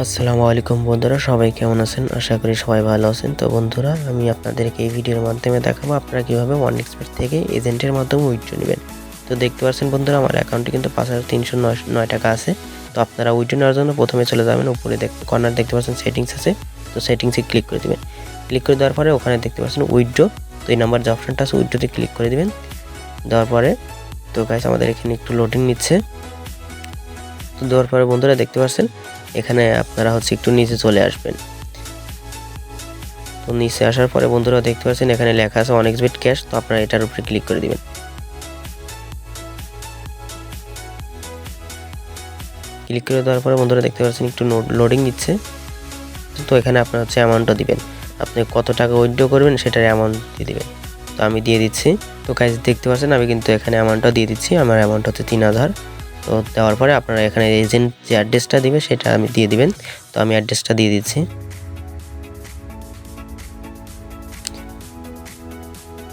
আসসালামু আলাইকুম বন্ধুরা, সবাই কেমন আছেন? আশা করি সবাই ভালো আছেন। তো বন্ধুরা, আমি আপনাদেরকে এই ভিডিওর মাধ্যমে দেখাবো আপনারা কীভাবে OneXBet থেকে এজেন্টের মাধ্যমে উইথড্র নেবেন। তো দেখতে পাচ্ছেন বন্ধুরা, আমার অ্যাকাউন্টে কিন্তু 5309 টাকা আছে। তো আপনারা উইথড্র নেওয়ার জন্য প্রথমে চলে যাবেন, উপরে কর্নার দেখতে পাচ্ছেন সেটিংস আছে। তো সেটিংসে ক্লিক করে দেবেন। ক্লিক করে দেওয়ার পরে ওখানে দেখতে পাচ্ছেন উইথড্র। তো এই নাম্বার যে অপশানটা আছে উইথড্রোতে ক্লিক করে দেবেন। দেওয়ার পরে তো গাইস আমাদের এখানে একটু লোডিং নিচ্ছে। তো দেওয়ার পরে বন্ধুরা দেখতে পাচ্ছেন এখানে আপনারা একটু নিচে চলে আসবেন। তো নিচে আসার পরে বন্ধুরা দেখতে পাচ্ছেন এখানে লেখা আছে OneXBet ক্যাশ। তো আপনারা এটার উপরে ক্লিক করে দিবেন। ক্লিক করে দেওয়ার পরে বন্ধুরা দেখতে পাচ্ছেন একটু লোডিং নিচ্ছে। তো এখানে আপনারা অ্যামাউন্টটা দিবেন, আপনি কত টাকা উইথড্র করবেন সেটার অ্যামাউন্ট দিয়ে দিবেন। তো আমি দিয়ে দিচ্ছি। তো গাইস দেখতে পাচ্ছেন আমি কিন্তু এখানে অ্যামাউন্টটা দিয়ে দিচ্ছি। আমার অ্যামাউন্ট হচ্ছে 3000। তো দেওয়ার পরে আপনারা এখানে এজেন্ট যে অ্যাড্রেসটা দিবে সেটা আমি দিয়ে দিবেন। তো আমি অ্যাড্রেসটা দিয়ে দিচ্ছি।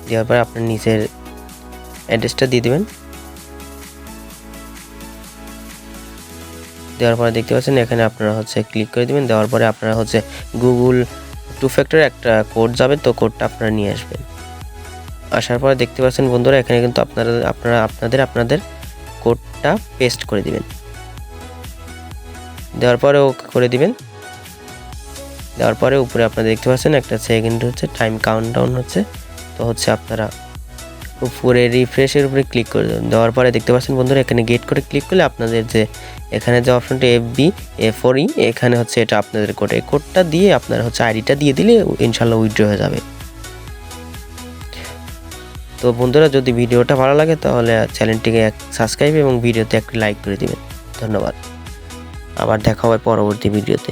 দেওয়ার পরে আপনার নিচের অ্যাড্রেসটা দিয়ে দিবেন। দেওয়ার পরে দেখতে পাচ্ছেন এখানে আপনারা ক্লিক করে দিবেন। দেওয়ার পরে আপনারা গুগল 2 ফ্যাক্টর একটা কোড যাবে। তো কোডটা আপনারা নিয়ে আসবেন। আসার পরে দেখতে পাচ্ছেন বন্ধুরা এখানে কিন্তু আপনাদের কোডটা পেস্ট করে দিবেন। দেওয়ার পরে ওকে করে দিবেন। দেওয়ার পরে উপরে আপনারা দেখতে পাচ্ছেন একটা সেকেন্ড টাইম কাউন্টডাউন হচ্ছে। তো আপনারা উপরে রিফ্রেশের উপরে ক্লিক করে দেবেন। দেওয়ার পরে দেখতে পাচ্ছেন বন্ধুরা এখানে গেট করে ক্লিক করলে আপনাদের এখানে যে অপশনটা FB4E এখানে এটা আপনাদের কোড। এই কোডটা দিয়ে আপনারা আইডিটা দিয়ে দিলে ইনশাল্লাহ উইথড্র হয়ে যাবে। তো বন্ধুরা, যদি ভিডিওটা ভালো লাগে তাহলে চ্যানেলটিকে সাবস্ক্রাইব এবং ভিডিওতে একটি লাইক করে দিবেন। ধন্যবাদ। আবার দেখা হবে পরবর্তী ভিডিওতে।